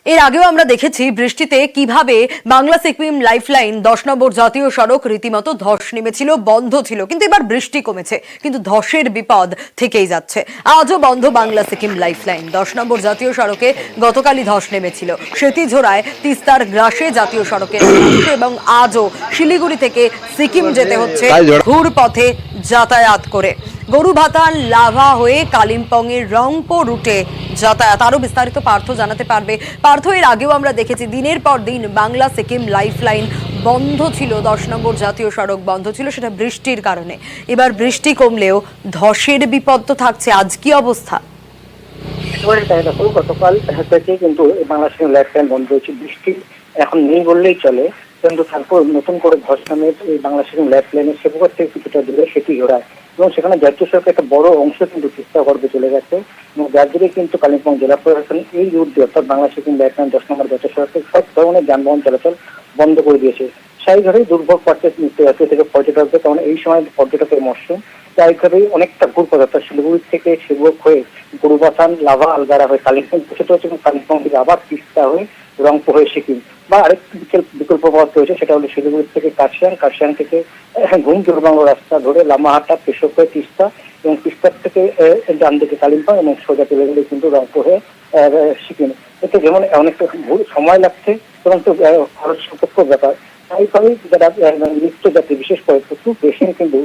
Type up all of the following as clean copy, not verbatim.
এর আগেও আমরা দেখেছি বৃষ্টিতে কিভাবে বাংলা সিকিম লাইফলাইন 10 নম্বর জাতীয় সড়ক রীতিমতো ধস নেমেছিল, বন্ধ ছিল, কিন্তু এবার বৃষ্টি কমেছে, কিন্তু ধসের বিপদ থেকেই যাচ্ছে। আজও বন্ধ বাংলা সিকিম লাইফলাইন। 10 নম্বর জাতীয় সড়কে গতকালই ধস নেমেছিল সেতিঝোড়ায় তিস্তার গ্রাসে জাতীয় সড়কের অংশ, এবং আজও শিলিগুড়ি থেকে সিকিম যেতে হচ্ছে ঘুর পথে যাতায়াত করে। গরুভাতার লাভা হয়ে কালিম্পং এর রংপো রুটে যাতায়াত। আরো বিস্তারিত পার্থ জানাতে পারবে। পার্থ, এর আগেও আমরা দেখেছি দিনের পর দিন বাংলা সিকিম লাইফলাইন বন্ধ ছিল, 10 নম্বর জাতীয় সড়ক বন্ধ ছিল, সেটা বৃষ্টির কারণে। এবার বৃষ্টি কমলেও ধসের বিপদ তো থাকছে। আজ কি অবস্থা? গতকাল থেকে কিন্তু বাংলা সিকিম লাইফলাইন বন্ধ হয়েছে। বৃষ্টি এখন নেই বললেই চলে, কিন্তু তারপর নতুন করে ধস নামে এই বাংলা সিকিম লাইফলাইনের সেবকার থেকে কিছুটা দূরে সেতিঝোড়ায়, এবং সেখানে জাতীয় সড়কের একটা বড় অংশ কিন্তু তিস্তা গর্ভে চলে গেছে, এবং যার জন্য কিন্তু কালিম্পং জেলা প্রশাসন এই রুট দিয়ে অর্থাৎ বাংলা সিকিম লাইফলাইন 10 নম্বর জাতীয় সড়কের সব ধরনের যানবাহন চলাচল বন্ধ করে দিয়েছে। স্বাভাবিকভাবেই দুর্ভোগ পাচ্ছে নিত্যযাত্রী থেকে পর্যটকদের, কারণ এই সময় পর্যটকের মরশুম। স্বাভাবিকভাবেই অনেকটা ঘুরপথ অর্থাৎ শিলিগুড়ি থেকে শিবক হয়ে গরুবাথান, লাভা, আলগারা হয়ে কালিম্পং পৌঁছতে হচ্ছে, এবং কালিম্পং থেকে আবার তিস্তা হয়ে রংপুর হয়ে সিকিম, বা আরেকটি বিকল্প পথ রয়েছে, সেটা হলো শিলিগুড়ি থেকে কার্শিয়াং থেকে ঘুম জোরবাংলো রাস্তা ধরে লামাহাটা পেশক হয়ে তিস্তা, এবং তিস্তার থেকে ডান দিকে কালিম্পং, এবং সোজা চলে গেলে কিন্তু রংপুর হয়ে সিকিম। এতে যেমন অনেকটা সময় লাগছে এবং তো খরচ সাপেক্ষ ব্যাপার। তাইভাবেই যারা নিত্যযাত্রী, বিশেষ করে প্রচুর পেশেন্ট কিন্তু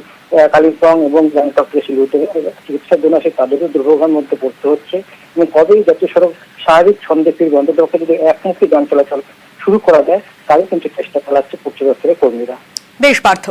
কালিম্পং এবং গ্যাংটক শিলিগুড়িতে চিকিৎসার জন্য আসে, তাদেরও দুর্ভোগের মধ্যে পড়তে হচ্ছে। এবং কবেই জাতীয় সড়ক স্বাভাবিক ছন্দে ফিরবে, অন্তত যদি একমুখী যান চলাচল শুরু করা যায়, তাহলে কিন্তু চেষ্টা চালাচ্ছে পূর্ত দপ্তরের কর্মীরা। বেশ পার্থ।